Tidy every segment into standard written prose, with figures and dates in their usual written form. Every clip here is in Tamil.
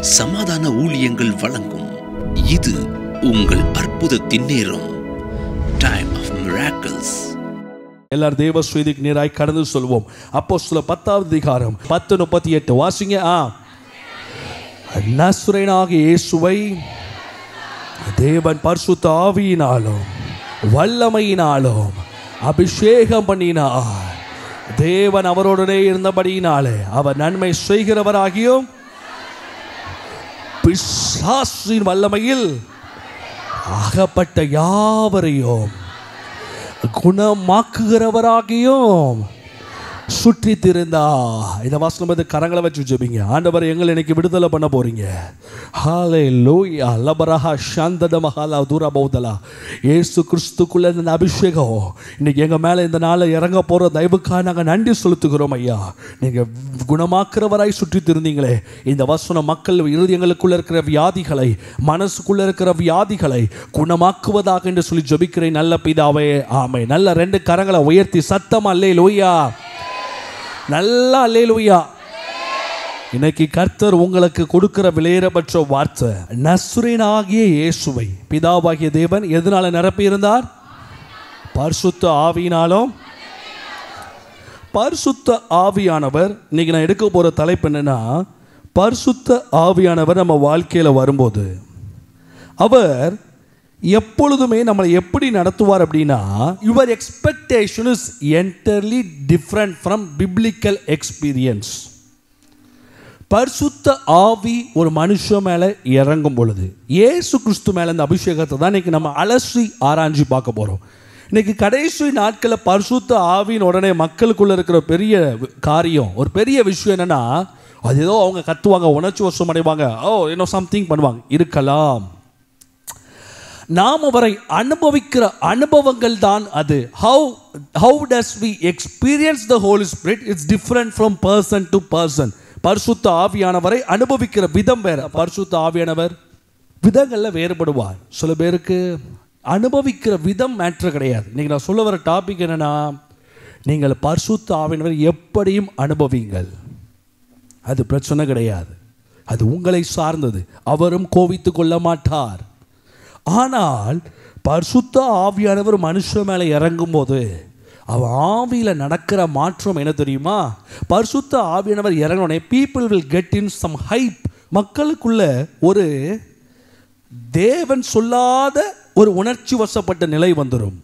சமாதான ஊழியங்கள் வழங்கும் இது உங்கள் அற்புதத்தின் நேரம். Time of miracles. எல்லாரும் தேவ செய்திக்கு நேராய் கடந்து சொல்வோம். அப்போஸ்தலர் 10வது அதிகாரம் 10:38 வாசிங்க. நசரேயனாகிய இயேசுவை தேவன் பரிசுத்த ஆவியினாலும் வல்லமையினாலும் அபிஷேகம் பண்ணினார். தேவன் அவரோடனே இருந்தபடியினாலே அவர் நன்மை செய்கிறவராகியும் பிசாசின் வல்லமையில் அகப்பட்ட யாவரையும் குணமாக்குகிறவராகியும் சுற்றி திரிந்தா. இந்த வசனம் வந்து கரங்களை வச்சு ஜெபிங்க. ஆண்டவர் எங்களை இன்னைக்கு விடுதலை பண்ண போறீங்க. ஹல்லேலூயா. லபரஹா ஷாந்தத மஹாலா தூரா பௌதலா. இயேசு கிறிஸ்துக்குள்ள இந்த அபிஷேகம் இன்னைக்கு எங்க மேல இந்த நாளை இறங்க போற தயவுக்காக நாங்கள் நன்றி செலுத்துகிறோம் ஐயா. நீங்க குணமாக்குறவராய் சுற்றி திருந்தீங்களே. இந்த வசனம் மக்கள் இருதயங்களுக்குள்ள இருக்கிற வியாதிகளை, மனசுக்குள்ள இருக்கிற வியாதிகளை குணமாக்குவதாக என்று சொல்லி ஜெபிக்கிறேன் நல்ல பிதாவே. ஆமே. நல்ல 2 கரங்களை உயர்த்தி சத்தமா அல்லேலூயா, நல்லா அல்லேலூயா. இன்னைக்கு கர்த்தர் உங்களுக்கு கொடுக்கிற விலையேறப்பட்ட வார்த்தை, நசரேயனாகிய இயேசுவை பிதாவாகிய தேவன் எதனால நிரப்பி இருந்தார்? பரிசுத்த ஆவியினாலும். பரிசுத்த ஆவியானவர், இன்னைக்கு நான் எடுக்க போற தலைப்பு என்னன்னா, பரிசுத்த ஆவியானவர் நம்ம வாழ்க்கையில வரும்போது அவர் எப்பொழுதுமே நம்மளை எப்படி நடத்துவார் அப்படின்னா, your expectation is என்டர்லி different from biblical experience. பரிசுத்த ஆவி ஒரு மனுஷன் மேலே இறங்கும் பொழுது இயேசு கிறிஸ்து மேலே இந்த அபிஷேகத்தை தான் இன்னைக்கு நம்ம அலசி ஆராய்ச்சி பார்க்க போகிறோம். இன்னைக்கு கடைசி நாட்களில் பரிசுத்த ஆவியின் உடனே மக்களுக்குள்ள இருக்கிற பெரிய காரியம், ஒரு பெரிய விஷயம் என்னன்னா, அது ஏதோ அவங்க கத்துவாங்க, உணர்ச்சி வசம் அடைவாங்க, இன்னும் சம்திங் பண்ணுவாங்க. இருக்கலாம், நாம் அவரை அனுபவிக்கிற அனுபவங்கள் தான் அது. how does we experience the Holy Spirit? It's different from person to person. பரிசுத்த ஆவியானவரை அனுபவிக்கிற விதம் வேற. பரிசுத்த ஆவியானவர் விதங்கள்ல வேறுபடுவார். சில பேருக்கு அனுபவிக்கிற விதம் மேட்ரு கிடையாது. இன்னைக்கு நான் சொல்ல வர டாபிக் என்னன்னா, நீங்கள் பரிசுத்த ஆவியானவர் எப்படியும் அனுபவிங்கள், அது பிரச்சனை கிடையாது, அது உங்களை சார்ந்தது. அவரும் கோபித்து கொள்ள மாட்டார். ஆனால் பரிசுத்த ஆவியானவர் மனுஷன் மேலே இறங்கும் போது அவன் ஆவியில் நடக்கிற மாற்றம் என்ன தெரியுமா? பரிசுத்த ஆவியானவர் இறங்கினோடனே people will get in some hype. மக்களுக்குள்ள ஒரு தேவன் சொல்லாத ஒரு உணர்ச்சி வசப்பட்ட நிலை வந்துடும்.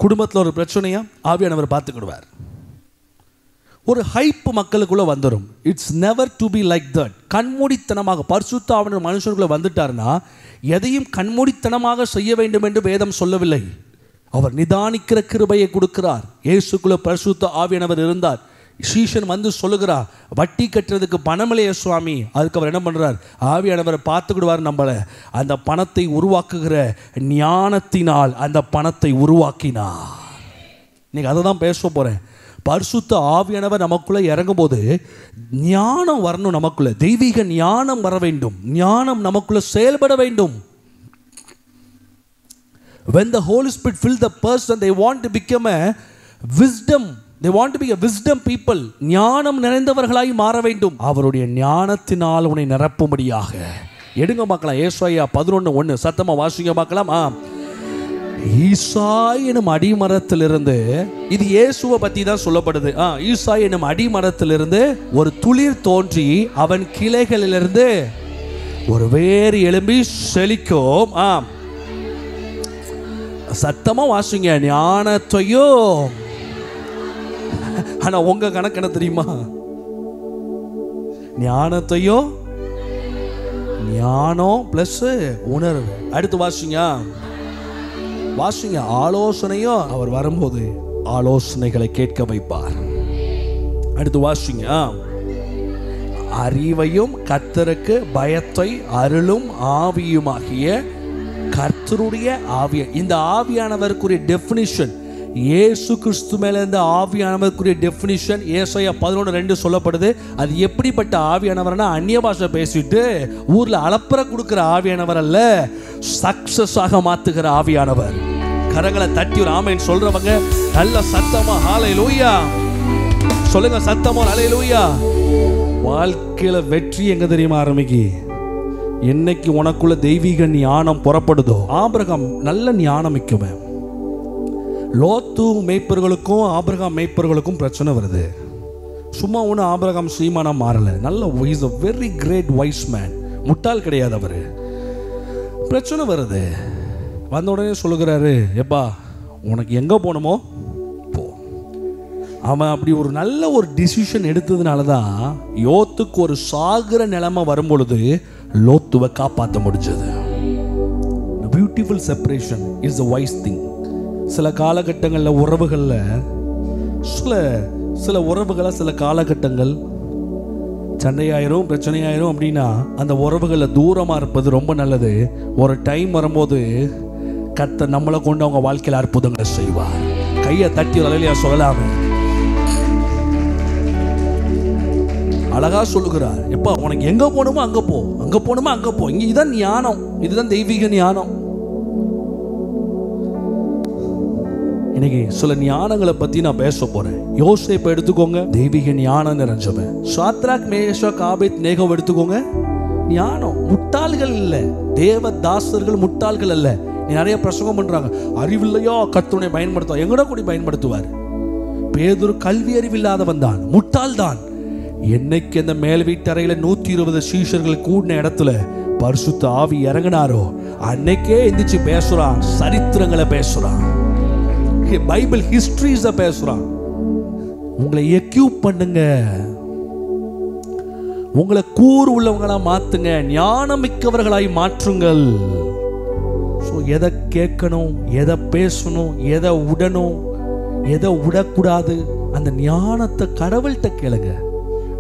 குடும்பத்தில் ஒரு பிரச்சனையா ஆவியானவர் பார்த்துக்கிடுவார். ஒரு ஹைப் மக்களுக்குள்ள வந்துடும். It's never to be like that. கண்மூடித்தனமாக பரிசுத்த ஆவியானவர் மனுஷனுக்குள்ள வந்துட்டார்னா எதையும் கண்மூடித்தனமாக செய்ய வேண்டும் என்று வேதம் சொல்லவில்லை. அவர் நிதானிக்கிற கிருபையை கொடுக்கிறார். இயேசுக்குள்ள பரிசுத்த ஆவியானவர் இருந்தார். சீஷன் வந்து சொல்லுகிறார், வட்டி கட்டுறதுக்கு பணமில்லையே சுவாமி. அதுக்கு அவர் என்ன பண்ணுறார்? ஆவியானவரை பார்த்துக்கிடுவார். நம்மளை அந்த பணத்தை உருவாக்குகிற ஞானத்தினால் அந்த பணத்தை உருவாக்கினார். இன்னைக்கு அதை தான் பேச போகிறேன். பரிசுத்த ஆவியானவர் நமக்குள்ள இறங்கும் போது ஞானம் வரணும். நமக்குள்ள தெய்வீக ஞானம் வர வேண்டும். ஞானம் நமக்குள்ள செயல்பட வேண்டும். When the Holy Spirit fills the person, they want to become a wisdom. They want to be a wisdom people. ஞானம் நிறைந்தவர்களாய் மாற வேண்டும். அவருடைய ஞானத்தினால் உன்னை நிரப்பும்படியாக எடுங்க பார்க்கலாம். ஏசாயா 11:1 சத்தமா வாசிங்க பார்க்கலாம். ஈசாய் எனும் அடிமரத்திலிருந்து, இது இயேசுவை பத்தி தான் சொல்லப்படுது. ஈசாய் எனும் அடிமரத்திலிருந்து ஒரு துளிர் தோன்றி அவன் கிளைகளிலிருந்து ஒரு வேறு எழும்பி செழிக்கும். சத்தமா வாசிங்க. ஞானத்தையோ, ஆனா உங்க கணக்கு என்ன தெரியுமா? ஞானத்தையோ, ஞானம் பிளஸ் உணர்வு. அடுத்து வாசிங்க வாசிங்க. ஆலோசனையோ, அவர் வரும்போது ஆலோசனைகளை கேட்க வைப்பார். அடுத்து வாசிங்க. அறிவையும் கர்த்தருக்கு பயத்தை அருளும் ஆவியுமாகிய கர்த்தருடைய ஆவிய. இந்த ஆவியானவருக்குரிய டெஃபினிஷன், இயேசு கிறிஸ்து மேல இந்த ஆவியானவருக்குரிய டெஃபினிஷன் ஏசாயா 11:2 சொல்லப்படுது. அது எப்படிப்பட்ட ஆவியானவர்னா, அந்நிய பாஷை பேசிட்டு ஊர்ல அலப்பற கொடுக்கிற ஆவியானவர் அல்ல, சக்சஸ் ஆக மாத்துகிற ஆவியானவர். கரங்களை தட்டி ஒரு ஆமென் சொல்றவங்க நல்ல சத்தமா ஹல்லேலூயா சொல்லுங்க. சத்தமா ஹல்லேலூயா. வாழ்க்கையில வெற்றி எங்க தெரியுமா ஆரம்பிக்கு? என்னைக்கு உனக்குள்ள தெய்வீக ஞானம் புறப்படுதோ, ஆபிரகாம் நல்ல ஞானம் மிக்கவன். லோத்து மேய்ப்பர்களுக்கும் ஆபிரகாம் மேய்ப்பர்களுக்கும் பிரச்சனை வருது. சும்மா ஒன்று ஆபிரகாம் ஸ்ரீமானா மாறல, நல்ல is a very great wise man, முட்டாள் கிடையாது அவர். பிரச்சனை வருது, வந்த உடனே சொல்லுகிறாரு, எப்பா உனக்கு எங்கே போகணுமோ போ. அவன் அப்படி ஒரு நல்ல ஒரு டிசிஷன் எடுத்ததுனால தான் யோத்துக்கு ஒரு சாகிற நிலைமை வரும்பொழுது லோத்துவை காப்பாற்ற முடிஞ்சது. Beautiful separation is the wise thing. சில காலகட்டங்களில் உறவுகளில் சில உறவுகளை சில காலகட்டங்கள் சண்டையாயிரும் பிரச்சனையாயிரும் அப்படின்னா அந்த உறவுகளில் தூரமாக இருப்பது ரொம்ப நல்லது. ஒரு டைம் வரும்போது கர்த்தர் நம்மளை கொண்டு அவங்க வாழ்க்கையில் அற்புதங்களை செய்வார். கையை தட்டி அலையிலையா சொல்லலாமே, அழகா சொல்லுகிறார், எப்பா உனக்கு எங்க போகணுமோ அங்க போ, அங்க போகணுமோ அங்க போ. இங்க இதுதான் ஞானம், இதுதான் தெய்வீக ஞானம். இன்னைக்கு சில ஞானங்களை பத்தி நான் பேச போறேன். யோசேப்பை எடுத்துக்கோங்க, தெய்வீக ஞானம் நிறைஞ்சவன். சாத்ராக் மேஷாக் ஆபேத்நேகோவை எடுத்துக்கோங்க, ஞானம். முட்டாள்கள் இல்லை, தேவதாசர்கள் முட்டாள்கள் அல்ல. நீ நிறைய பிரசங்கம் பண்றாங்க, அறிவில்லையோ கர்த்தரை பயன்படுத்துவார். எங்கட கூடி பயன்படுத்துவார். பேதுரு கல்வி அறிவில்லாதவன் தான், முட்டாள் தான். என்னைக்கு அந்த மேல் வீட்டறையில 120 சீஷர்கள் கூடின இடத்துல பரிசுத்த ஆவி இறங்கினாரோ அன்னைக்கே எந்திரிச்சு பேசுறான், சரித்திரங்களை பேசுறான், பைபிள் ஹிஸ்டரிஸ பேசுறான். உங்களை எக்யூப் பண்ணுங்க, உங்களை கூறு உள்ளவங்களா மாத்துங்க, ஞானம் மிக்கவர்களாய் மாற்றுங்கள். எதை கேட்கணும், எதை பேசணும், எதை விடணும், எதை விடக்கூடாது, அந்த ஞானத்தை கடவுள்கிட்ட கேளுங்க.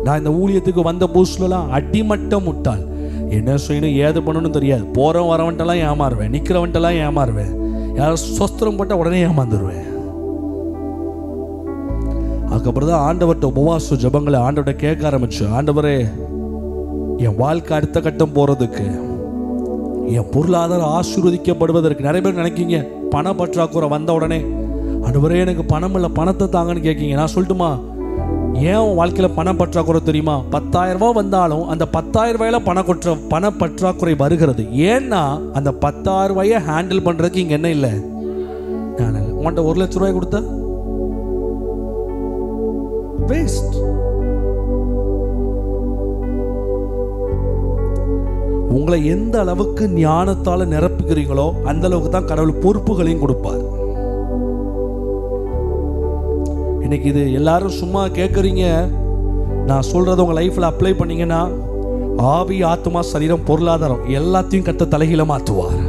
நான் இந்த ஊழியத்துக்கு வந்த புதுசுலாம் அடிமட்டம் முட்டாள், என்ன செய்யணும் ஏது பண்ணணும்னு தெரியாது. போகிறவன் வரவன்ட்டெல்லாம் ஏமாறுவேன், நிற்கிறவன்ட்டெல்லாம் ஏமாறுவேன், யாரும் சொஸ்திரம் போட்டால் உடனே ஏமாந்துருவேன். அதுக்கப்புறம் தான் ஆண்டவர்கிட்ட உபவாச ஜபங்களை ஆண்டவர்கிட்ட கேட்க ஆரம்பிச்சேன். ஆண்டவரே, என் வாழ்க்கை அடுத்த கட்டம் போகிறதுக்கு, என் பொருளாதாரம் ஆசீர்வதிக்கப்படுவதற்கு. நிறைய பேர் நினைக்கிங்க பண பற்றாக்குறை வந்த உடனே ஆண்டவரே எனக்கு பணம் இல்லை, பணத்தை தாங்கன்னு கேட்கிங்க. நான் சொல்லட்டுமா, ஏன் உன் வாழ்க்கையில் பண பற்றாக்குறை தெரியுமா? 10,000 ரூபா வந்தாலும் அந்த 10,000 ரூபாயில பண பற்றாக்குறை வருகிறது. ஏன்னா அந்த 10,000 ரூபாயை ஹேண்டில் பண்ணுறதுக்கு இங்கே என்ன இல்லை, நான் இல்லை. உன்கிட்ட 1 லட்ச ரூபாய் கொடுத்தா வேஸ்ட். உங்களை எந்த அளவுக்கு ஞானத்தால நிரப்புகிறீங்களோ அந்த அளவுக்கு தான் கடவுள் பொறுப்புகளையும் கொடுப்பார். இன்னைக்கு இது எல்லாரும் சும்மா கேட்குறீங்க, நான் சொல்றதை உங்க லைஃப்ல அப்ளை பண்ணீங்கன்னா ஆவி ஆத்மா சரீரம் பொருளாதாரம் எல்லாத்தையும் கத்த தலைகீழ மாற்றுவார்.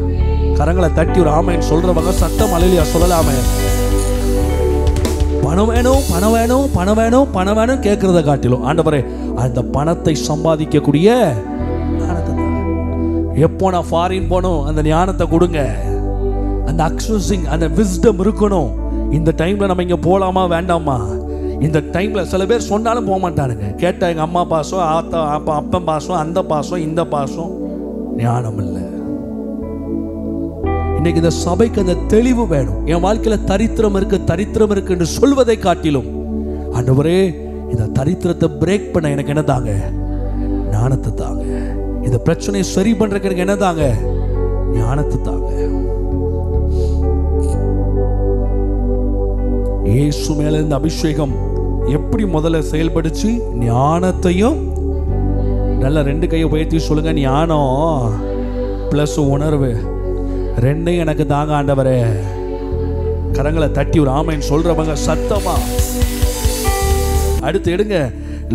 கரங்களை தட்டி ஒரு ஆமைன்னு சொல்றவங்க சத்தம் அலையிலையா சொல்லலாமே. பணம் வேணும் பணம் வேணும் பணம் வேணும் பணம் வேணும் கேட்கறத காட்டிலும் ஆண்டவரே அந்த பணத்தை சம்பாதிக்கக்கூடிய ஞானத்தை தான். எப்போ நான் ஃபாரின் போகணும் அந்த ஞானத்தை கொடுங்க. அந்த அக்சஸிங் அந்த விஸ்டம் இருக்கணும். இந்த டைம்ல நம்ம இங்க போலாமா வேண்டாமா, இந்த டைம்ல சில பேர் சொன்னாலும் போக மாட்டானுங்க. கேட்டா எங்க அம்மா பாசம், அப்பன் பாசம், அந்த பாசம், இந்த பாசம், ஞானம் இல்லை. இன்னைக்கு இந்த சபைக்கு அந்த தெளிவு வேணும். என் வாழ்க்கையில தரித்திரம் இருக்கு என்று சொல்வதை காட்டிலும் ஆண்டவரே இந்த தரித்திரத்தை பிரேக் பண்ண எனக்கு என்ன தாங்க, ஞானத்தை தாங்க. இந்த பிரச்சனையை சரி பண்றதுக்கு எனக்கு என்ன தாங்க, ஞானத்தை தாங்க. இயேசு மேல இந்த அபிஷேகம் எப்படி முதல்ல செயல்படுச்சு? ஞானத்தையும், நல்ல 2 கையை உயர்த்தி சொல்லுங்க, ஞானம் பிளஸ் உணர்வு ரெண்டையும் எனக்கு தாங்க ஆண்டவரே. கரங்களை தட்டி ஒரு ஆமைன்னு சொல்றவங்க சத்தமா அடுத்து எடுங்க.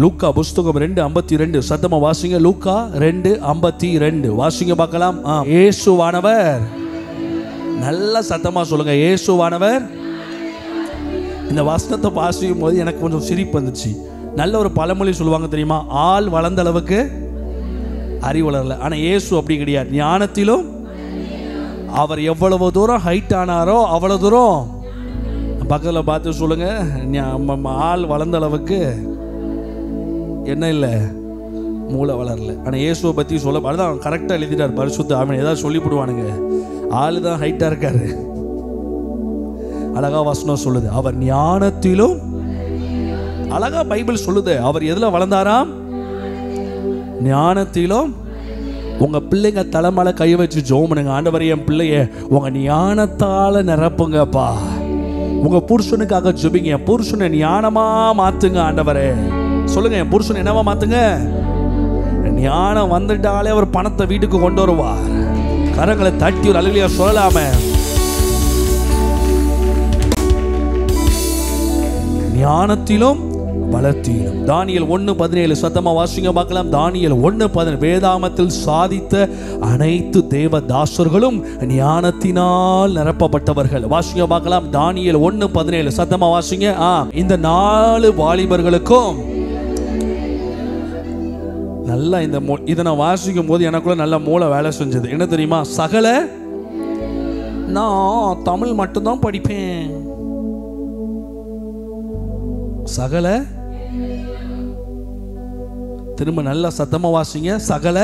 லூக்கா புஸ்தகம் 2:52 சத்தமா வாசிங்க. லூக்கா 2:52 வாசிங்க பார்க்கலாம். இயேசுவானவர், நல்ல சத்தமா சொல்லுங்க, இயேசுவானவர். இந்த வசனத்தை வாசிக்கும் போது எனக்கு கொஞ்சம் சிரிப்பு வந்துச்சு. நல்ல ஒரு பழமொழி சொல்லுவாங்க தெரியுமா, ஆள் வளர்ந்த அளவுக்கு அறிவு வளரல. ஆனா இயேசு அப்படி கிடையாது. ஞானத்திலும் அவர் எவ்வளவு தூரம் ஹைட் ஆனாரோ அவ்வளவு தூரம் பக்கத்தில் பார்த்து சொல்லுங்க, ஆள் வளர்ந்த அளவுக்கு என்ன இல்லை, மூளை வளரல. ஆனால் இயேசுவை பற்றி சொல்ல அதுதான் கரெக்டாக எழுதிட்டார் பரிசுத்த ஆவியானவர். ஏதாவது சொல்லிவிடுவானுங்க, ஆள் தான் ஹைட்டாக இருக்காரு. அழகா வசனம் சொல்லுது, அவர் ஞானத்திலும், அழகா பைபிள் சொல்லுது, அவர் எதில் வளர்ந்தாராம், ஞானத்திலும் உங்க பிள்ளைங்க தலைமையில கை வச்சு ஜெபம் பண்ணுங்க. ஆண்டவரே, என் பிள்ளைய உங்க ஞானத்தால நிரப்புங்கப்பா. உங்க புருஷனுக்காக ஜெபிங்க. என் புருஷனை ஞானமா மாத்துங்க ஆண்டவரே. சொல்லுங்க, என் புருஷனை என்னவா மாத்துங்க? ஞானம் வந்துட்டாலே அவர் பணத்தை வீட்டுக்கு கொண்டு வருவார். கரங்களை தட்டி ஒரு அல்லேலூயா சொல்லலாமே. ஞானத்திலும் பலத்திலும். தானியேல் 1:17 சத்தமா வாசிங்க பார்க்கலாம். தானியேல் 1:17 வேதாமத்தில் சாதித்த அனைத்து தேவ தாசர்களும் ஞானத்தினால் நிரப்பப்பட்டவர்கள். வாசிங்க பார்க்கலாம். தானியேல் 1:17 சத்தமா வாசிங்க. இந்த 4 வாலிபர்களுக்கும் நல்லா இதை நான் வாசிக்கும் போது எனக்குள்ள நல்ல மூளை வேலை செஞ்சது. என்ன தெரியுமா? சகல நான் தமிழ் மட்டும்தான் படிப்பேன். சகல, திரும்ப நல்ல சத்தமா வாசிங்க. சகல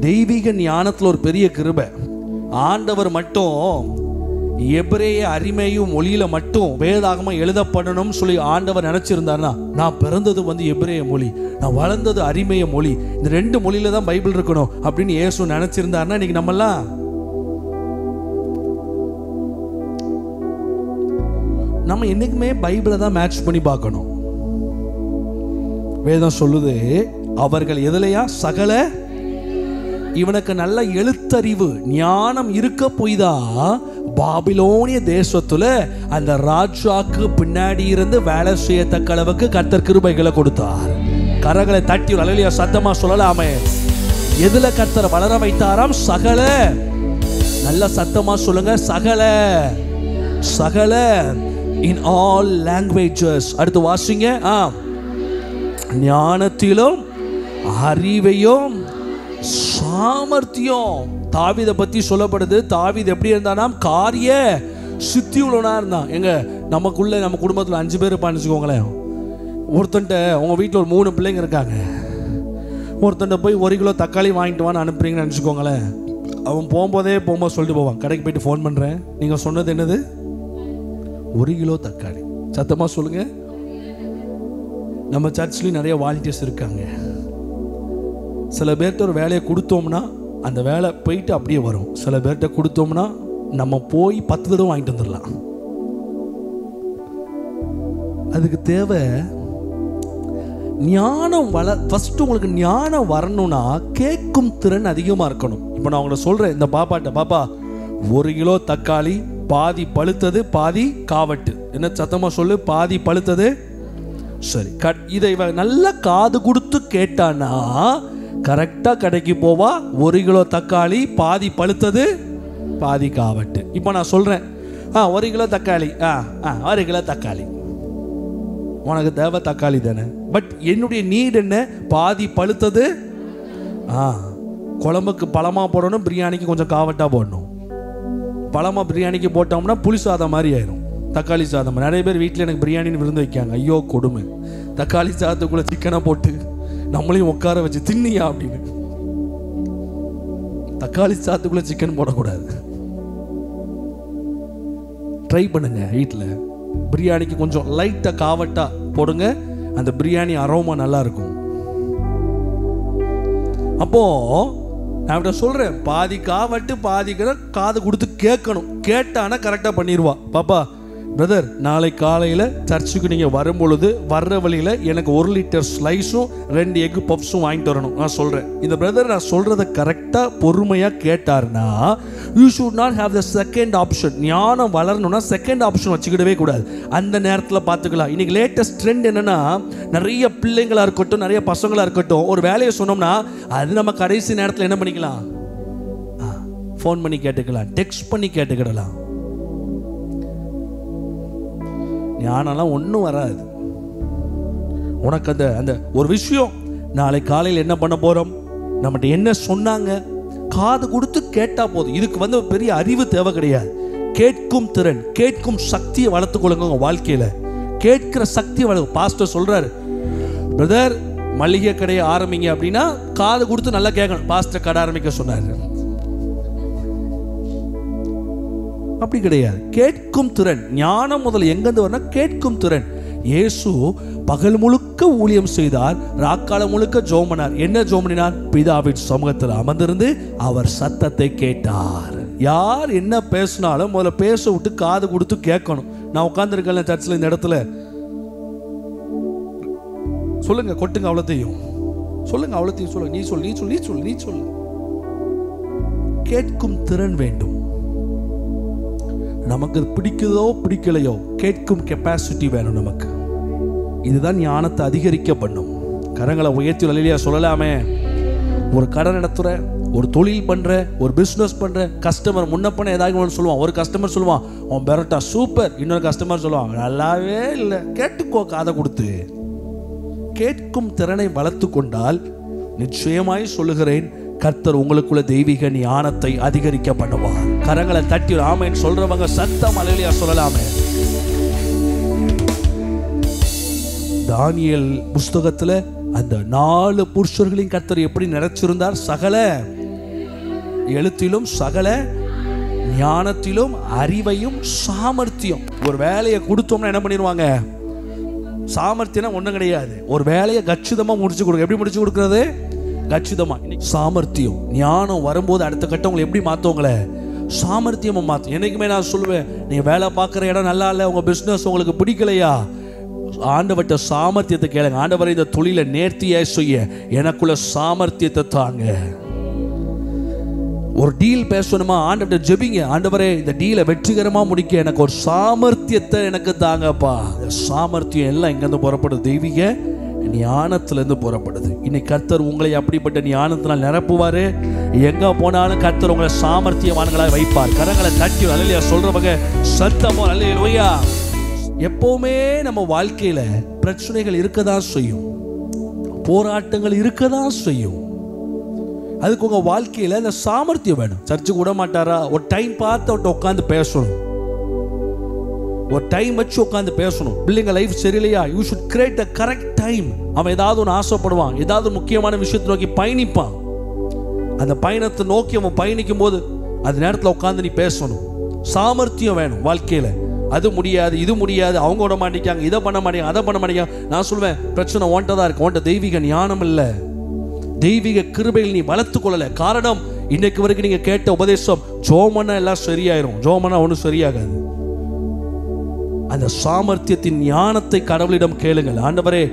தெய்வீக ஞானத்துல ஒரு பெரிய கிருபை. ஆண்டவர் மட்டும் எபிரேய அரிமேயும் மொழியில மட்டும் வேதாகமம் எழுதப்படணும்னு சொல்லி ஆண்டவர் நினைச்சிருந்தாருன்னா, நான் பிறந்தது எபிரேய மொழி, நான் வளர்ந்தது அரிமேய மொழி, இந்த 2 மொழியில தான் பைபிள் இருக்கணும் அப்படின்னு இயேசு நினைச்சிருந்தாருன்னா இன்னைக்கு நம்மெல்லாம் நம்ம என்னைக்குமே பைபிளை தான் மேட்ச் பண்ணி பார்க்கணும். வேதம் சொல்லுது, அவர்கள் எதுலையா? சகல. இவனுக்கு நல்ல எழுத்தறிவு ஞானம் இருக்க போய்தான் பாபிலோனிய தேசத்துல அந்த ராஜாக்கு பின்னாடி இருந்து வேலை செய்யத்தக்க அளவுக்கு கர்த்தர் கிருபைகளை கொடுத்தார். கரங்களை தட்டி ஒரு அல்லேலூயா சத்தமா சொல்லலாமே. எதுல கர்த்தர் வளர வைத்தாராம்? சகல. நல்ல சத்தமா சொல்லுங்க. சகல. சகல in all languages. அடுத்து வாசிங்க. ஞானத்திலும் அறிவையும் சாமர்த்தியம். தாவீதை பத்தி சொல்லப்படுது. தாவீது எப்படி இருந்தானா? காரிய சித்தி உள்ளவனா இருந்தான். எங்க நமக்குள்ள நம்ம குடும்பத்தில் 5 பேர் இருப்பான்னு வச்சுக்கோங்களேன். ஒருத்தன்ட்ட உங்க வீட்டில் ஒரு 3 பிள்ளைங்க இருக்காங்க. ஒருத்தன்ட்ட போய் 1 கிலோ தக்காளி வாங்கிட்டு வான்னு அனுப்புறீங்கன்னு நினச்சிக்கோங்களேன். அவன் போகும்போது சொல்லிட்டு போவான், கடைக்கு போயிட்டு ஃபோன் பண்ணுறேன், நீங்கள் சொன்னது என்னது? 1 கிலோ தக்காளி. சத்தமா சொல்லுங்க. நம்ம சர்ச்லயும் நிறைய வாலண்டியர்ஸ் இருக்காங்க. சில பேர்கிட்ட ஒரு வேலையை கொடுத்தோம்னா அந்த வேலை போயிட்டு அப்படியே வரும். சில பேர்கிட்ட கொடுத்தோம்னா நம்ம போய் 10 தடவை வாங்கிட்டு வந்துடலாம். அதுக்கு தேவை ஞானம். ஃபர்ஸ்ட் உங்களுக்கு ஞானம் வரணும்னா கேட்கும் திறன் அதிகமா இருக்கணும். இப்போ நான் உங்களை சொல்றேன், இந்த பாப்பாட்ட, பாப்பா 1 கிலோ தக்காளி, பாதி பழுத்தது பாதி காவட்டு. என்ன சத்தமா சொல்லு? பாதி பழுத்தது. சரி, இதை நல்லா காது கொடுத்து கேட்டானா கரெக்டா கடைக்கு போவா. 1 கிலோ தக்காளி, பாதி பழுத்தது பாதி காவட்டு. இப்போ நான் சொல்றேன், 1 கிலோ தக்காளி, 1 கிலோ தக்காளி. உனக்கு தேவை தக்காளி தானே, பட் என்னுடைய நீட் என்ன? பாதி பழுத்தது. குழம்புக்கு பழமா போடணும், பிரியாணிக்கு கொஞ்சம் காவட்டா போடணும். பழமா பிரியாணிக்கு போட்டோம்னா புளி சாதம் மாதிரி ஆயிரும். தக்காளி சாதம் நிறைய பேர் வீட்டில் எனக்கு பிரியாணின்னு விருந்து வைக்காங்க. ஐயோ கொடுமை. தக்காளி சாதத்துக்குள்ள சிக்கனை போட்டு நம்மளையும் உட்கார வச்சு தின்னியா அப்படின்னு. தக்காளி சாதத்துக்குள்ள சிக்கன் போடக்கூடாது. ட்ரை பண்ணுங்க வீட்டில். பிரியாணிக்கு கொஞ்சம் லைட்டா காவட்டா போடுங்க, அந்த பிரியாணி அரோமா நல்லா இருக்கும். அப்போ நான் சொல்றேன், பாதி காவட்டு பாதி காது கொடுத்து கேட்கணும். கேட்டானா கரெக்டா பண்ணிடுவா. பாப்பா பிரதர், நாளை காலையில் சர்ச்சுக்கு நீங்கள் வரும்பொழுது வர்ற வழியில் எனக்கு 1 லிட்டர் ஸ்லைஸும் 2 எக் பப்ஸும் வாங்கிட்டு வரணும். நான் சொல்கிறேன், இந்த பிரதர் நான் சொல்கிறத கரெக்டாக பொறுமையாக கேட்டார்னா you should not have the second option. ஞானம் வளரணும்னா செகண்ட் ஆப்ஷன் வச்சுக்கிடவே கூடாது. அந்த நேரத்தில் பார்த்துக்கலாம். இன்றைக்கி லேட்டஸ்ட் ட்ரெண்ட் என்னென்னா, நிறைய பிள்ளைங்களாக இருக்கட்டும், நிறைய பசங்களாக இருக்கட்டும், ஒரு வேலையை சொன்னோம்னா அது நம்ம கடைசி நேரத்தில் என்ன பண்ணிக்கலாம்? ஃபோன் பண்ணி கேட்டுக்கலாம், டெக்ஸ்ட் பண்ணி கேட்டுக்கிடலாம். ஞானம்லாம் ஒன்றும் வராது. உனக்கு அந்த ஒரு விஷயம், நாளை காலையில் என்ன பண்ண போகிறோம், நம்மகிட்ட என்ன சொன்னாங்க, காது கொடுத்து கேட்டா போதும். இதுக்கு பெரிய அறிவு தேவை கிடையாது. கேட்கும் திறன், கேட்கும் சக்தியை வளர்த்துக்கொள்ளுங்க உங்கள் வாழ்க்கையில். கேட்கிற சக்தியை வளர்க்கும். பாஸ்டர் சொல்கிறார், பிரதர் மளிகை கடையை ஆரம்பிங்க அப்படின்னா காது கொடுத்து நல்லா கேட்கணும். பாஸ்டர் கடை ஆரம்பிக்க சொன்னார். அப்படி கிடையாது. கேட்கும் திறன். ஞானம் முதல்ல எங்கேருந்து வரணும்? கேட்கும் திறன். இயேசு பகல் முழுக்க ஊழியம் செய்தார், ராக்காலம் முழுக்க ஜெபம் பண்ணார். என்ன ஜெபம் பண்ணினார்? பிதாவின் சமூகத்தில் அமர்ந்திருந்து அவர் சத்தத்தை கேட்டார். யார் என்ன பேசினாலும் முதல்ல பேச விட்டு காது கொடுத்து கேட்கணும். நான் உட்கார்ந்துருக்கேன் சர்ச்சில், இந்த இடத்துல சொல்லுங்க, கொட்டுங்க அவ்வளோத்தையும், சொல்லுங்க அவ்வளோத்தையும், சொல்லுங்க, நீ சொல்லு, நீ சொல்லு, நீ சொல்லு, நீ சொல்லு. கேட்கும் திறன் வேண்டும். நமக்கு பிடிக்குதோ பிடிக்கலையோ கேட்கும் கெப்பாசிட்டி வேணும் நமக்கு. இதுதான் ஞானத்தை அதிகரிக்க பண்ணும். கரங்களை உயர்த்தி அல்லேலூயா சொல்லலாமே. ஒரு கடை நடத்துற, ஒரு தொழில் பண்ற, ஒரு பிசினஸ் பண்ற, கஸ்டமர் முன்னப்பன ஏதாவது சொல்லுவான். ஒரு கஸ்டமர் சொல்லுவான் அவன் பெரோட்டா சூப்பர், இன்னொரு கஸ்டமர் சொல்லுவான் நல்லாவே இல்லை. கேட்டுக்கோ, காதை கொடுத்து. கேட்கும் திறனை வளர்த்து கொண்டால் நிச்சயமாய் சொல்லுகிறேன், கர்த்தர் உங்களுக்குள்ள தெய்வீக ஞானத்தை அதிகரிக்க பண்ணுவார். கரங்களை தட்டி ஆமென் சொல்றவங்க சத்தம் அல்லேலூயா சொல்லலாமே. தானியேல் புஸ்தகத்துல அந்த 4 புருஷர்களையும் கர்த்தர் எப்படி நிறைச்சிருந்தார்? சகல எழுத்திலும் சகல ஞானத்திலும் அறிவையும் சாமர்த்தியம். ஒரு வேலையை கொடுத்தோம்னா என்ன பண்ணிடுவாங்க? சாமர்த்தியம் ஒன்றும் கிடையாது. ஒரு வேலையை கச்சிதமா முடிச்சு கொடுக்க. எப்படி முடிச்சு கொடுக்கறது? கச்சிதமா. சாமர்த்தியம் ஞானம் வரும்போது அடுத்த கட்டம் உங்களை எப்படி மாத்தவங்கள? சாமர்த்தியமா மாற்றும். என்னைக்குமே நான் சொல்லுவேன், நீங்க வேலை பார்க்குற இடம் நல்லா இல்லை, உங்க பிசினஸ் உங்களுக்கு பிடிக்கலையா, ஆண்டவர்கிட்ட சாமர்த்தியத்தை கேளுங்க. ஆண்டவரை இந்த தொழிலை நேர்த்தியா செய்ய எனக்குள்ள சாமர்த்தியத்தை தாங்க. ஒரு டீல் பேசணுமா, ஆண்டவர்கிட்ட ஜெபிங்க. ஆண்டவரே இந்த டீலை வெற்றிகரமா முடிக்க எனக்கு ஒரு சாமர்த்தியத்தை எனக்கு தாங்கப்பா. சாமர்த்தியம் எல்லாம் எங்கிருந்து புறப்படுது? தெய்வீக ஞானத்திலிருந்து புறப்படுது. இன்னைக்கு கர்த்தர் உங்களை அப்படிப்பட்ட ஞானத்தினால் நிரப்புவாரு. எங்க போனாலும் கர்த்தர் உங்களை சாமர்த்தியவான்களாக வைப்பார். கரங்களை தட்டி அல்லேலூயா சொல்றவங்க சத்தமோ அல்லேலூயா. எப்பவுமே நம்ம வாழ்க்கையில பிரச்சனைகள் இருக்கதான் செய்யும், போராட்டங்கள் இருக்கதான் செய்யும். அதுக்கு உங்க வாழ்க்கையில இந்த சாமர்த்தியம் வேணும். சர்ச்சுக்கு விட மாட்டாரா? ஒரு டைம் பார்த்து அவர்கிட்ட உட்காந்து பேசணும். ஒரு டைம் வச்சு உட்காந்து பேசணும். பிள்ளைங்க லைஃப் சரியில்லையா, you should create a correct time. அவன் ஏதாவது ஒன்று ஆசைப்படுவான், ஏதாவது முக்கியமான விஷயத்தை நோக்கி பயணிப்பான். அந்த பயணத்தை நோக்கி அவன் பயணிக்கும் போது அந்த நேரத்தில் உட்காந்து நீ பேசணும். சாமர்த்தியம் வேணும் வாழ்க்கையில. அது முடியாது, இது முடியாது, அவங்க விட மாட்டேங்காங்க, இதை பண்ண மாட்டேங்க, அதை பண்ண மாட்டேங்க. நான் சொல்வேன், பிரச்சனை ஓன்ட்ட தான் இருக்கு. ஓன்ட்ட தெய்வீக ஞானம் இல்லை, தெய்வீக கிருபையில் நீ வளர்த்து கொள்ளல. காரணம், இன்னைக்கு வரைக்கும் நீங்க கேட்ட உபதேசம் ஜோமனா எல்லாம் சரியாயிரும். ஜோமனா ஒன்றும் சரியாகாது. அந்த சாமர்த்தியத்தின் ஞானத்தை கடவுளிடம் கேளுங்கள். ஆண்டவரே,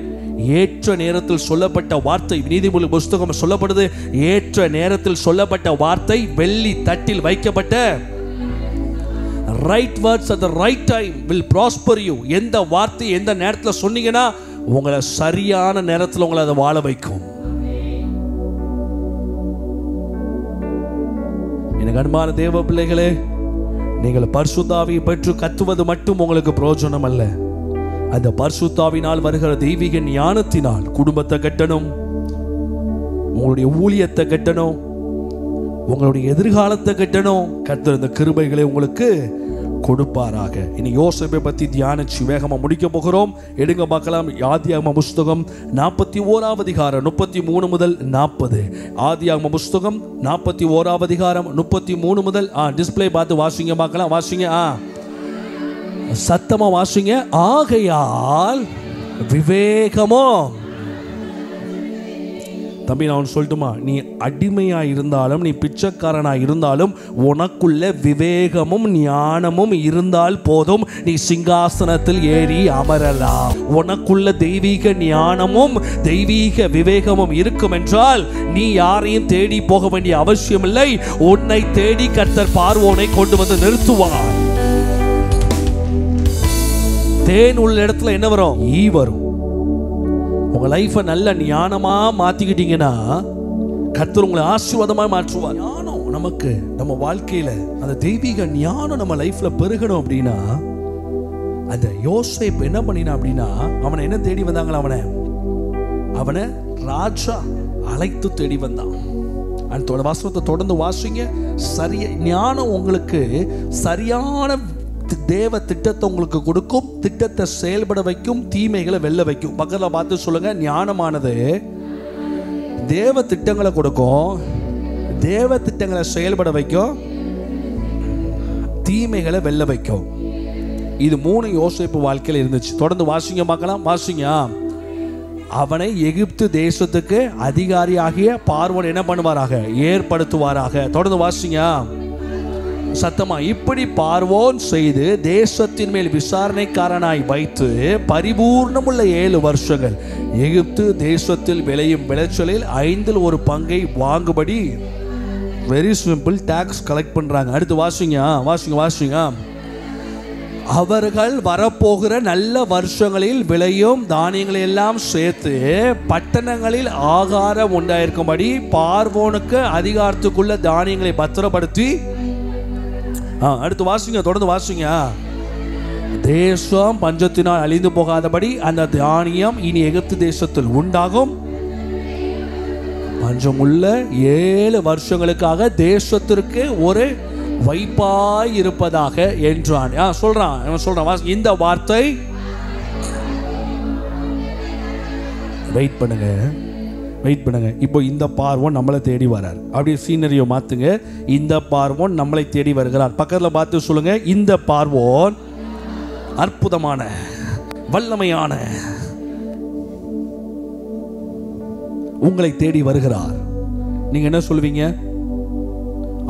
ஏற்ற நேரத்தில் சொல்லப்பட்ட வார்த்தை, நீதிமொழி புஸ்தகம் சொல்லப்படுது, ஏற்ற நேரத்தில் சொல்லப்பட்ட வார்த்தை வெள்ளி தட்டில் வைக்கப்பட்ட right words at the right time will prosper you. எந்த வார்த்தை எந்த நேரத்தில் சொன்னீங்கன்னா உங்களை சரியான நேரத்தில் உங்களை அதை வாழ வைக்கும். எனக்கு அன்பான தேவ பிள்ளைகளே, நீங்கள் பரிசுத்த ஆவியை பெற்று கத்துவது மட்டும் உங்களுக்கு பிரயோஜனம் அல்ல. அந்த பரிசுத்த ஆவியினால் வருகிற தெய்வீக ஞானத்தினால் குடும்பத்தை கட்டணும், உங்களுடைய ஊழியத்தை கட்டணும், உங்களுடைய எதிர்காலத்தை கட்டணும். கர்த்தர் இந்த கிருபைகளை உங்களுக்கு கொடுப்பாராக. இனி யோசேப்பை பற்றி தியானிச்சு வேகமா முடிக்க போகிறோம். எடுங்க பார்க்கலாம். ஆதியாகம புஸ்தகம் 41 அதிகாரம் 33 முதல் 40. ஆதியாகம புஸ்தகம் 41 அதிகாரம் 33 முதல் டிஸ்பிளே பார்த்து வாசிங்க பார்க்கலாம். வாசிங்க, சத்தமா வாசிங்க. ஆகையால் விவேகமோ, தம்பி நான் சொல்லட்டுமா, நீ அடிமையா இருந்தாலும் நீ பிச்சைக்காரனா இருந்தாலும் உனக்குள்ள விவேகமும் ஞானமும் இருந்தால் போதும், நீ சிங்காசனத்தில் ஏறி அமரலாம். உனக்குள்ள தெய்வீக ஞானமும் தெய்வீக விவேகமும் இருக்கும் என்றால் நீ யாரையும் தேடி போக வேண்டிய அவசியம் இல்லை. உன்னை தேடி கர்த்தர் பார்வோனை கொண்டு வந்து நிறுத்துவார். தேன் உள்ள இடத்துல என்ன வரும்? ஈ வரும். உங்க லைஃபை நல்ல ஞானமா மாத்திக்கிட்டீங்கன்னா கர்த்தர் உங்களை ஆசீர்வாதமா மாற்றுவார். ஞானம் நமக்கு நம்ம வாழ்க்கையில அந்த தெய்வீக ஞானம் நம்ம லைஃப்ல பெருகணும் அப்படின்னா, அந்த யோசேப்பு என்ன பண்ணினா அப்படின்னா, அவனை என்ன தேடி வந்தாங்களா? அவனை ராஜா அழைத்து தேடி வந்தான். அந்த வசனத்தை தொடர்ந்து வாசிங்க. சரியா ஞானம் உங்களுக்கு சரியான தேவ திட்டத்தை உங்களுக்கு கொடுக்கும், திட்டத்தை செயல்பட வைக்கும், தீமைகளை வெல்ல வைக்கும். பக்கத்தில் பார்த்து சொல்லுங்க, ஞானமானது தேவ திட்டங்களை கொடுக்கும், தேவ திட்டங்களை செயல்பட வைக்கும், தீமைகளை வெல்ல வைக்கும். இது 3 யோசேப்பு வாழ்க்கையில் இருந்துச்சு. தொடர்ந்து வாசிங்க பார்க்கலாம். வாசிங்க. அவனை எகிப்து தேசத்துக்கு அதிகாரியாகிய பார்வோன் என்ன பண்ணுவாராக, ஏற்படுத்துவாராக. தொடர்ந்து வாசிங்க சத்தமா. இப்படி பார்வோன் செய்து தேசத்தின் மேல் விசாரணைக்காரனாய் வைத்து பரிபூர்ணமுள்ள 7 வருஷங்கள் எகிப்து தேசத்தில் விளையும் விளைச்சலில் 5ல் 1 பங்கை வாங்குபடி, வெரி சிம்பிள், டாக்ஸ் கலெக்ட் பண்றாங்க. அடுத்து வாசிங்க வாசிங்க வாசிங்க. அவர்கள் வரப்போகிற நல்ல வருஷங்களில் விளையும் தானியங்களை எல்லாம் சேர்த்து பட்டணங்களில் ஆகாரம் உண்டாயிருக்கும்படி பார்வோனுக்கு அதிகாரத்துக்குள்ள தானியங்களை பத்திரப்படுத்தி, அடுத்து வாசிங்க, தொடர்ந்து வாசிங்க. தேசம் பஞ்சத்தினால் அழிந்து போகாதபடி அந்த தானியம் இனி எகிப்து தேசத்தில் உண்டாகும். பஞ்சமுள்ள 7 வருஷங்களுக்காக தேசத்திற்கு ஒரு வைப்பாய் இருப்பதாக என்றான். சொல்றான் இந்த வார்த்தை. வெயிட் பண்ணுங்க. இப்போ இந்த பார்வோன் நம்மளை தேடி வரார். அப்படியே சீனரியோ மாத்துங்க. இந்த பார்வோன் நம்மளை தேடி வருகிறார். பக்கத்துல பார்த்து சொல்லுங்க, இந்த பார்வோன் அற்புதமான வல்லமையான உங்களை தேடி வருகிறார். நீங்க என்ன சொல்லுவீங்க?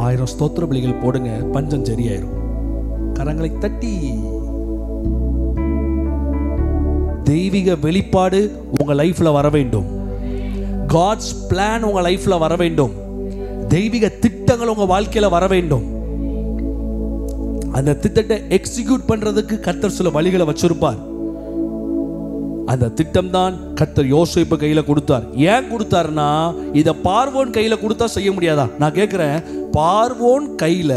1000 ஸ்தோத்திர பலிகள் போடுங்க, பஞ்சம் சரியாயிரும். கரங்களை தட்டி. தெய்வீக வெளிப்பாடு உங்க லைஃப்ல வர வேண்டும். God's plan உங்க லைஃப்ல வர வேண்டும். தெய்வீக திட்டங்கள் உங்க வாழ்க்கையில வர வேண்டும். அந்த திட்டத்தை எக்ஸிக்யூட் பண்றதுக்கு கர்த்தர் சில வழிகளை வச்சிருப்பார். அந்த திட்டம் தான் கர்த்தர் யோசேப்பு கையில கொடுத்தார். ஏன் கொடுத்தாருன்னா, இத பார்வோன் கையில கொடுத்தா செய்ய முடியாதா? நான் கேட்கிறேன், பார்வோன் கையில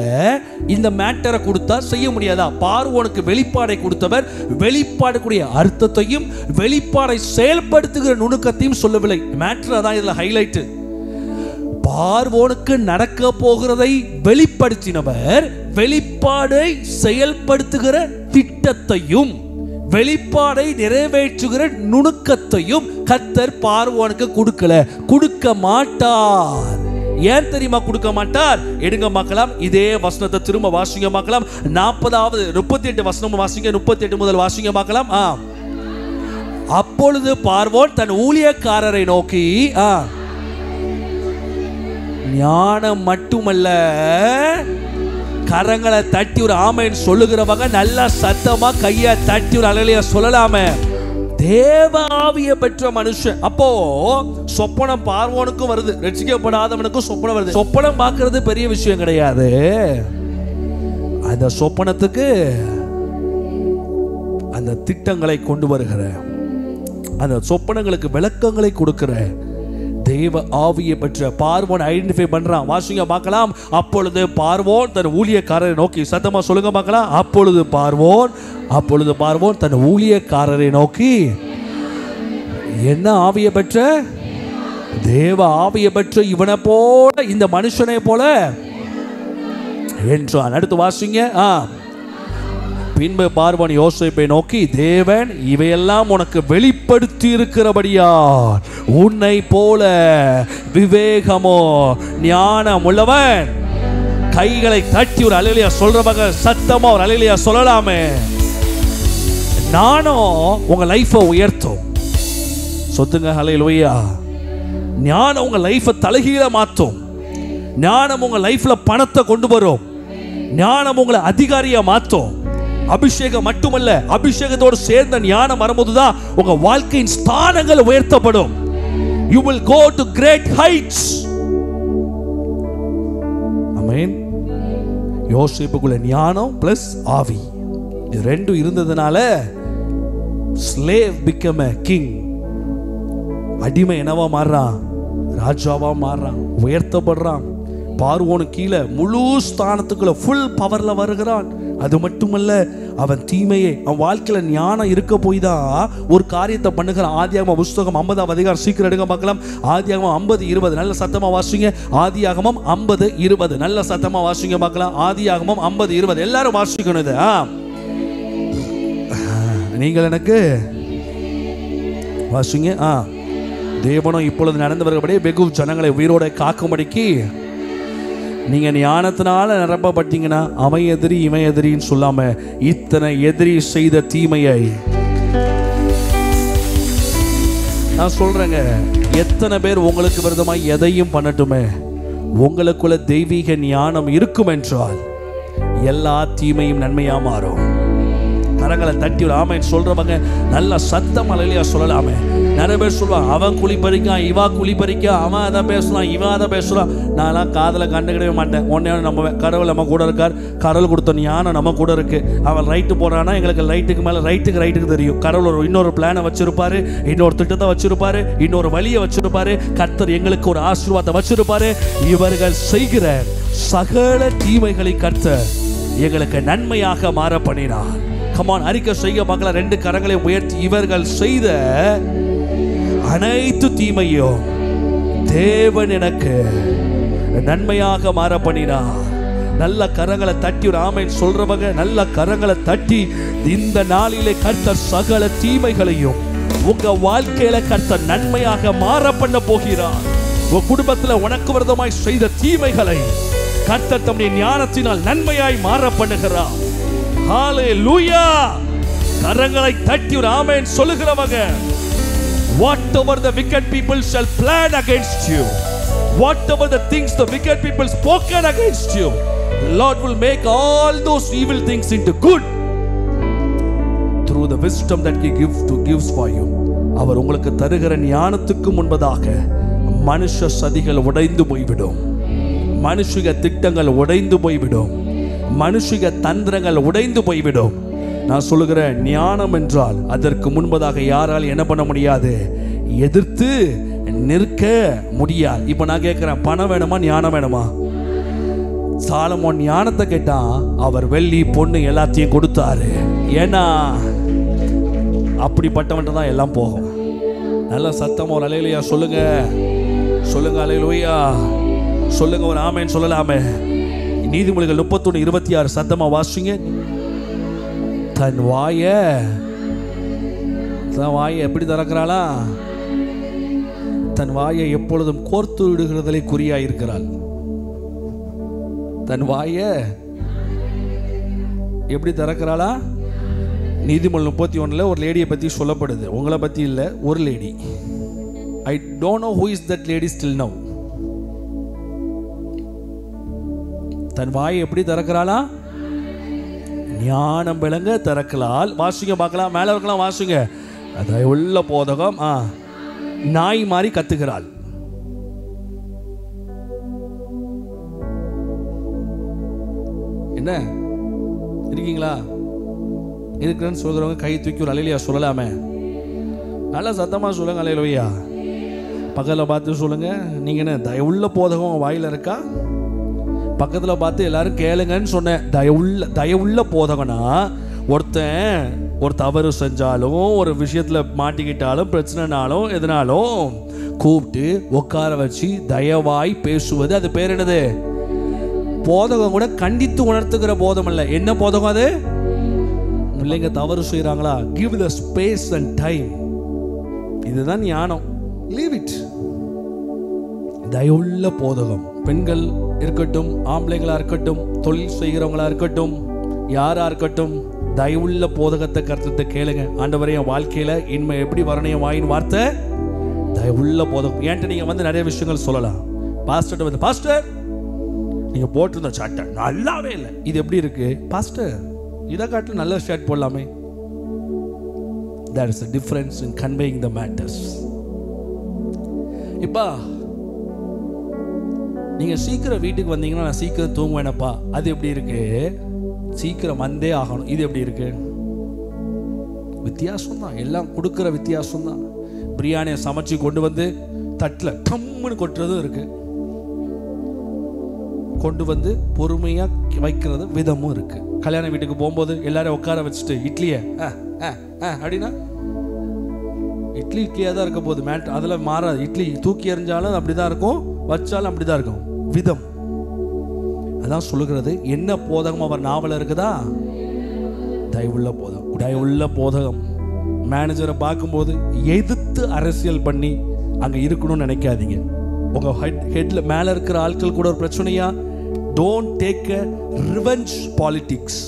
இந்த மேட்டரை கொடுத்தா செய்ய முடியாதா? பார்வோனுக்கு வெளிப்பாடை கொடுத்தவர் வெளிப்பாடுக்குரிய அர்த்தத்தையும் வெளிப்பாடை செயல்படுத்துகிற நுணுக்கத்தையும் சொல்லவில்லை. மேட்டர் அதான் இதுல ஹைலைட். பார்வோனுக்கு நடக்க போகிறதை வெளிப்படுத்தினவர் வெளிப்பாடை செயல்படுத்துகிற திட்டத்தையும் வெளிப்பாடை நிறைவேற்றுகிற நுணுக்கத்தையும் கர்த்தர் பார்வோனுக்கு கொடுக்க மாட்டார். ஏன் தெரியுமா கொடுக்க மாட்டார்? எடுங்க பார்க்கலாம். இதே வசனத்தை திரும்ப வாசிங்க பார்க்கலாம். 38 வசனம் வாசிங்க. 38 முதல் வாசிங்க பார்க்கலாம். அப்பொழுது பார்வோன் தன் ஊழியக்காரரை நோக்கி, ஞானம் மட்டுமல்ல, கரங்களை தட்டி ஒரு ஆமைன்னு சொல்லுகிறவங்க நல்லா சத்தமா கையை தட்டி ஒரு அலையில சொல்லலாமே. தேவ ஆவியை பெற்ற மனுஷன். அப்போ சொப்பனம் பார்வோனுக்கும் வருது, ரட்சிக்கப்படாதவனுக்கும் சொப்பனம் வருது. சொப்பனம் பார்க்கிறது பெரிய விஷயம் கிடையாது. அந்த சொப்பனத்துக்கு அந்த திட்டங்களை கொண்டு வருகிற, அந்த சொப்பனங்களுக்கு விளக்கங்களை கொடுக்கிற தேவ ஆவியை பெற்ற பார்வோன் ஐடென்டிஃபை பண்றான். வாசிங்க பார்க்கலாம். அப்பொழுது பார்வோன் தன் ஊழியக்காரரை நோக்கி, சத்தமா சொல்லுங்க பார்க்கலாம். அப்பொழுது பார்வோன் தன் ஊழியக்காரரை நோக்கி, என்ன ஆவியை பெற்ற? தேவ ஆவியை பெற்ற இவனை போல, இந்த மனுஷனை போல என்றான். அடுத்து வாசிங்க. பின்பு பார்வோன் யோசேப்பை நோக்கி, தேவன் இவையெல்லாம் உனக்கு வெளிப்படுத்தி இருக்கிறபடியால் உன்னை போல விவேகமோ ஞானம் உள்ளவன் கைகளை தட்டி ஒரு அலையிலையா சொல்றவங்க சத்தமா ஒரு அலையிலையா சொல்லலாமே. நானும் உங்க லைஃபை உயர்த்தும். சொத்துங்க ஹல்லேலூயா. ஞானம் உங்க லைஃபை தலைகீழ மாற்றும். ஞானம் உங்க லைஃப்ல பணத்தை கொண்டு வரும். ஞானம் உங்களை அதிகாரியா மாற்றும். அபிஷேகம் மட்டுமல்ல, அபிஷேகத்தோடு சேர்ந்த ஞானம் வரும்போதுதான் உங்க வாழ்க்கையின் ஸ்தானங்கள் உயர்த்தப்படும். You will go to great heights. ஆமென். யோசேப்புக்குள்ள ஞானம் பிளஸ் ஆவி, இது ரெண்டும் இருந்ததுனால slave became a king. அடிமை என்னவா மாறுறான்? ராஜாவா மாறுறான், உயர்த்தப்படுறான். பார்வோனு கீழே முழு ஸ்தானத்துக்குள்ள ஃபுல் பவர்ல வருகிறான். அது மட்டுமல்ல, அவன் தீமையை, அவன் வாழ்க்கையில ஞானம் இருக்க போய் தான் ஒரு காரியத்தை பண்ணுகிறான். ஆதியாகமம் புஸ்தகம் 50ஆம் அதிகாரம் சீக்கிரம் எடுங்க பார்க்கலாம். ஆதியாகமம் 50:20 நல்ல சத்தமா வாசிங்க. ஆதியாகமம் 50:20 நல்ல சத்தமா வாசிங்க பார்க்கலாம். ஆதியாகமம் 50:20 எல்லாரும் வாசிக்கணும். இது நீங்கள் எனக்கு வாசிங்க. தேவனும் இப்பொழுது நடந்து வருகிறபடியே வெகு ஜனங்களை உயிரோட காக்கும்படிக்கு நீங்க ஞானத்தினால நிரப்பப்பட்டீங்கன்னா, அவன் எதிரி இவன் எதிரின்னு சொல்லாம இத்தனை எதிரி செய்த தீமையை நான் சொல்றேங்க, எத்தனை பேர் உங்களுக்கு விரோதமாய் எதையும் பண்ணட்டுமே, உங்களுக்குள்ள தெய்வீக ஞானம் இருக்கும் என்றால் எல்லா தீமையும் நன்மையா மாறும். கரங்களை தட்டி ஒரு ஆமைன்னு சொல்றவங்க நல்ல சத்தம் அலையிலையா சொல்லலாமே. நிறைய பேர் சொல்லுவான், அவன் குழி பறிக்கான், இவா குழி பறிக்கான், அவன் அதை பேசுறான், இவன் அதை பேசுறான். நான்லாம் காதலை கண்டுக்கிடவே மாட்டேன். ஒன்னே நம்ம கடவுள் நம்ம கூட இருக்கார், கடவுள் கொடுத்த ஞானம் நம்ம கூட இருக்கு. அவன் ரைட்டு போறான்னா எங்களுக்கு ரைட்டுக்கு மேலே ரைட்டுக்கு தெரியும். கடவுள் இன்னொரு பிளானை வச்சிருப்பாரு, இன்னொரு திட்டத்தை வச்சிருப்பாரு, இன்னொரு வழியை வச்சிருப்பாரு. கர்த்தர் எங்களுக்கு ஒரு ஆசீர்வாதத்தை வச்சிருப்பாரு. இவர்கள் செய்கிற சகல தீமைகளை கர்த்தர் எங்களுக்கு நன்மையாக மாற பண்ணினார். கமான், அறிக்கை செய்ய பார்க்கலாம். 2 கரங்களை உயர்த்தி, இவர்கள் செய்த அனைத்து தீமையும் தேவன் எனக்கு நன்மையாக மாற பண்ணினார். நல்ல கரங்களை தட்டி ஒரு ஆமென் சொல்றவங்க நல்ல கரங்களை தட்டி, இந்த நாளிலே கர்த்தர் சகல தீமைகளையும் உங்க வாழ்க்கையில கர்த்தர் நன்மையாக மாற பண்ண போகிறார். உங்க குடும்பத்துல உனக்கு விரோதமாய் செய்த தீமைகளை கர்த்தர் தம்முடைய ஞானத்தினால் நன்மையாய் மாற பண்ணுகிறார். ஹalleluya. கரங்களை தட்டி ஒரு ஆமென் சொல்லுகிறவங்க, whatever the wicked people shall plan against you, whatever the things the wicked people spoken against you, the Lord will make all those evil things into good through the wisdom that he gives for you. அவர் உங்களுக்கு தருகிற ஞானத்துக்கு முன்பதாக மனுஷ சதிகள் உடைந்து போய்விடும், மனுஷிக திட்டங்கள் உடைந்து போய்விடும், மனுஷிக தந்திரங்கள் உடைந்து போய்விடும். நான் சொல்லுகிற ஞானம் என்றால் அதற்கு முன்பதாக யாரால் என்ன பண்ண முடியாது, எதிர்த்து நிற்க முடியாது. இப்போ நான் கேட்கிறேன், பணம் வேணுமா ஞானம் வேணுமா? சாலமோன் ஞானத்தை கேட்டான், அவர் வெள்ளி பொண்ணு எல்லாத்தையும் கொடுத்தாரு. ஏன்னா அப்படிப்பட்டவன்ட்டு தான் எல்லாம் போகும். நல்ல சத்தமா ஒரு அல்லேலூயா சொல்லுங்க, சொல்லுங்க அல்லேலூயா சொல்லுங்க, ஒரு ஆமென் சொல்லலாமே. நீதிமொழிகள் 31:26 சத்தமா வாசிங்க. தன் வாயை எப்படி திறக்கிறாளா? தன் வாயை எப்பொழுதும் கோர்த்து விடுகிறதிலே குறியாயிருக்கிறாள். தன் வாயை எப்படி திறக்கிறாளா? நீதிமொழி 31 ஒரு லேடியை பத்தி சொல்லப்படுது, உங்களை பத்தி இல்லை, ஒரு lady. I don't know who is that lady still now. தன் வாயை எப்படி திறக்கிறாளா? ஞானம் விளங்க திறக்கலால். வாசிங்க பார்க்கலாம், மேல இருக்கலாம் வாசிங்க. அதை உள்ள போதகம் நாய் மாதிரி கத்துகிறாள். என்ன இருக்கீங்களா? இருக்கிறேன்னு சொல்கிறவங்க கை தூக்கி ஒரு அல்லேலூயா சொல்லலாமே. நல்லா சத்தமாக சொல்லுங்க அல்லேலூயா. பக்கத்தில் பார்த்து சொல்லுங்க, நீங்கள் என்ன தயவுள்ள போதகம் வாயில் இருக்கா? பக்கத்தில் பார்த்து எல்லாரும் கேளுங்கன்னு சொன்னேன். தயவுள்ள போதகனா ஒருத்தன் ஒரு தவறு செஞ்சாலும், ஒரு விஷயத்தில் மாட்டிக்கிட்டாலும், பிரச்சனைனாலும், எதனாலும் கூப்பிட்டு உட்கார வச்சு தயவாய் பேசுவது, அது பேர் என்னது? போதகம். கூட கண்டித்து உணர்த்துகிற போதகம் இல்லை. என்ன போதகம் அது? பிள்ளைங்க தவறு செய்கிறாங்களா, give the space and time. இதுதான் ஞானம். leave it. தயவுள்ள போதகம். பெண்கள் இருக்கட்டும், ஆம்பளைங்களா இருக்கட்டும், தொழில் செய்கிறவங்களா இருக்கட்டும், யாரா இருக்கட்டும், தயவுள்ள போதகத்தை கருத்து கேளுங்க. ஆண்டவரே, என் வாழ்க்கையில இன்மை எப்படி வரணும், வாயின் வார்த்தை தயவுள்ள போதகம். ஏன்ட்டு நீங்க வந்து நிறைய விஷயங்கள் சொல்லலாம். பாஸ்டர் வந்து, பாஸ்டர் நீங்க போட்டிருந்த சட்டை நல்லாவே இல்லை, இது எப்படி இருக்கு பாஸ்டர்? இதை காட்டிலும் நல்ல shirt போடலாமே. There is a difference in conveying the matters. இப்பா நீங்க சீக்கிரம் வீட்டுக்கு வந்தீங்கன்னா நான் சீக்கிரம் தூங்குவேனப்பா, அது எப்படி இருக்கு? சீக்கிரம் வந்தே ஆகணும், இது எப்படி இருக்கு? வித்தியாசம் தான், எல்லாம் கொடுக்குற வித்தியாசம் தான். பிரியாணியை சமைச்சு கொண்டு வந்து தட்டில் கம்முன்னு கொட்டுறதும் இருக்கு, கொண்டு வந்து பொறுமையா வைக்கிறது விதமும் இருக்கு. கல்யாண வீட்டுக்கு போகும்போது எல்லாரும் உட்கார வச்சுட்டு இட்லியை அப்படின்னா இட்லியாக தான் இருக்க போகுது, மேட் அதில் மாறாது. இட்லி தூக்கி எறிஞ்சாலும் அப்படிதான் இருக்கும், வச்சாலும் அப்படிதான் இருக்கும். விதம் அதான் சொல்லுகிறது. என்ன போதகம் அவர் நாவல இருக்குதா? தயவுள்ள போதகம். தயவுள்ள போதகம். மேனேஜரை பார்க்கும்போது எதிர்த்து அரசியல் பண்ணி அங்கே இருக்கணும்னு நினைக்காதீங்க. உங்கள் ஹெட்ல மேலே இருக்கிற ஆட்கள் கூட ஒரு பிரச்சனையா? Don't take a revenge politics.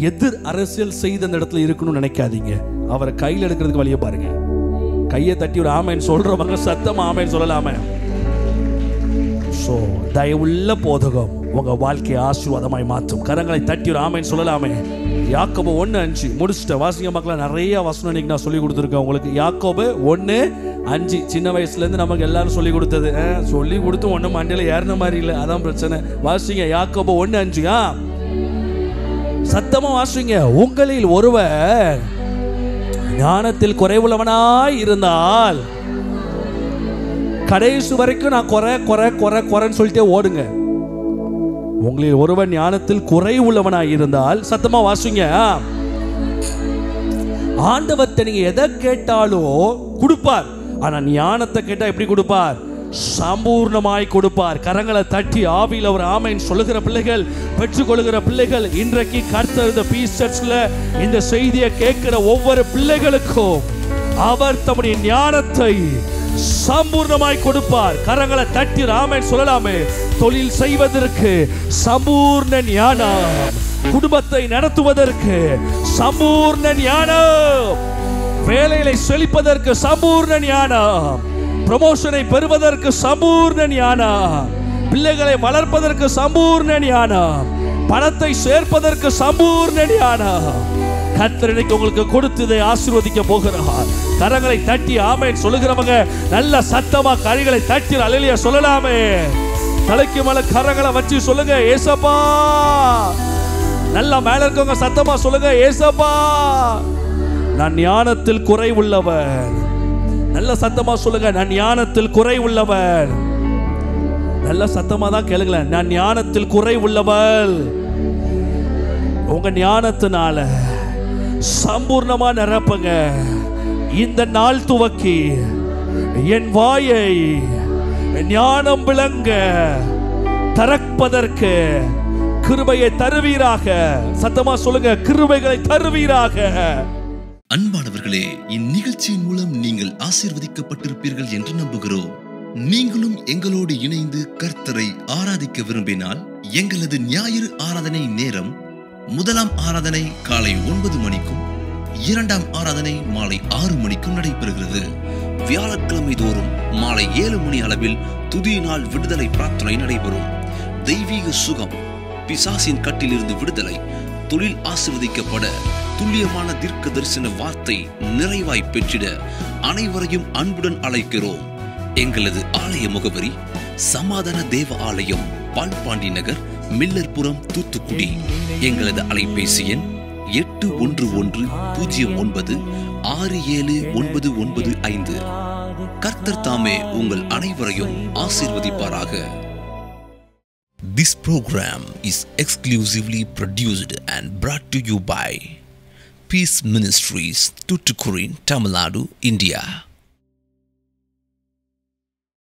எதிர் அரசியல் செய்து அந்த இடத்துல இருக்கணும்னு நினைக்காதீங்க. அவரை கையில் எடுக்கிறதுக்கு வழியை பாருங்க. கையை தட்டி ஒரு ஆமேன் சொல்றவங்க சத்தமா ஆமேன் சொல்லலாமே. ஸோ தயவுள்ள போதகம் உங்க வாழ்க்கையை ஆசீர்வாதமாய் மாற்றும். கரங்களை தட்டி ஒரு ஆமேன் சொல்லலாமே. யாக்கோபு 1:5 முடிச்சுட்ட வாசிங்க மக்கள். நிறைய வசனம் இன்னைக்கு நான் சொல்லி கொடுத்துருக்கேன் உங்களுக்கு. யாக்கோபு 1:5 சின்ன வயசுலேருந்து நமக்கு எல்லாரும் சொல்லி கொடுத்தது. சொல்லி கொடுத்து ஒன்றும் மண்டையில் ஏறின மாதிரி இல்லை, அதான் பிரச்சனை. வாசிங்க யாக்கோபு 1:5. சத்தமா வாசிங்க. உங்களில் ஒருவர் ஞானத்தில் குறைவுள்ளவனாய் இருந்தால், கடைசி வரைக்கும் நான் குறைன்னு சொல்லிட்டே ஓடுங்க. உங்களில் ஒருவன் ஞானத்தில் குறைவுள்ளவனாய் இருந்தால், சத்தமா வாசிங்க, ஆண்டவர்கிட்ட நீங்க எதை கேட்டாலும் கொடுப்பார். ஆனா ஞானத்தை கேட்டா எப்படி கொடுப்பார்? சம்பூர்ணமாய் கொடுப்பார். கரங்களை தட்டி ஆவியில் ஒரு ஆமேன் சொல்லுகிற பிள்ளைகள், பெற்றுக்கொள்ளுகிற பிள்ளைகள், இன்றைக்கு கர்த்தர் இந்த பீசர்ஸ்ல இந்த செய்தியை கேட்கிற ஒவ்வொரு பிள்ளைகளுக்கும் அவர் தம்முடைய ஞானத்தை சம்பூர்ணமாய் கொடுப்பார். கரங்களை தட்டி ஆமென் சொல்லலாமே. தொழில் செய்வதற்கு சம்பூர்ண ஞானம், குடும்பத்தை நடத்துவதற்கு சம்பூர்ண ஞானம், வேலைகளை செழிப்பதற்கு சம்பூர்ண ஞானம், ப்ரமோஷனை பெறுவதற்கு சம்பூர்ண ஞானம், பிள்ளைகளை வளர்ப்பதற்கு சம்பூர்ண ஞானம், பணத்தை சேர்ப்பதற்கு சம்பூர்ண ஞானம் கர்த்தர் இன்னைக்கு உங்களுக்கு கொடுத்து இதை ஆசீர்வதிக்க போகிறார். கரங்களை தட்டி ஆமென் சொல்லுகிறவங்க நல்ல சத்தமா கரங்களை தட்டி அல்லேலூயா சொல்லலாமே. தலைக்கு மேல கரங்களை வச்சு சொல்லுங்க, ஏசப்பா. நல்லா மேல இருக்கவங்க சத்தமா சொல்லுங்க, ஏசப்பா நான் ஞானத்தில் குறைவுள்ளவர். நல்ல சத்தமா சொல்லுங்க, நான் ஞானத்தில் குறைவுள்ளவர். நல்ல சத்தமா தான் கேளுங்களேன், நான் ஞானத்தில் குறைவுள்ளவர். உங்க ஞானத்தினால சம்பூர்ணமா நிரப்புங்க. இந்த நாள் துவக்கி என் வாயை ஞானம் விளங்க திறப்பதற்கு கிருபையை தருவீராக. சத்தமா சொல்லுங்க, கிருபைகளை தருவீராக. அன்பானவர்களே, இந்நிகழ்ச்சியின் மூலம் நீங்கள் ஆசீர்வதிக்கப்பட்டிருப்பீர்கள் என்று நம்புகிறோம். நீங்களும் எங்களோடு இணைந்து கர்த்தரை ஆராதிக்க விரும்பினால், எங்களது ஞாயிறு ஆராதனை நேரம் முதலாம் ஆராதனை காலை 9 மணிக்கும், இரண்டாம் ஆராதனை மாலை 6 மணிக்கும் நடைபெறுகிறது. வியாழக்கிழமை தோறும் மாலை 7 மணி அளவில் துதியினால் விடுதலை பிரார்த்தனை நடைபெறும். தெய்வீக சுகம், பிசாசின் கட்டிலிருந்து விடுதலை, தொழில் ஆசீர்வதிக்கப்பட, துல்லியமான தீர்க்க தரிசன வார்த்தை நிறைவாய் பெற்றிட அனைவரையும் அன்புடன் அழைக்கிறோம். எங்களது ஆலய முகவரி சமாதான தேவ ஆலயம், பால்பாண்டி நகர், மில்லர்புரம், தூத்துக்குடி. எங்களது அலைபேசி எண் 8109096795. கர்த்தர் தாமே உங்கள் அனைவரையும் ஆசீர்வதிப்பாராக. This program is exclusively produced and brought to you by Peace Ministries, Tuticorin, Tamil Nadu, India.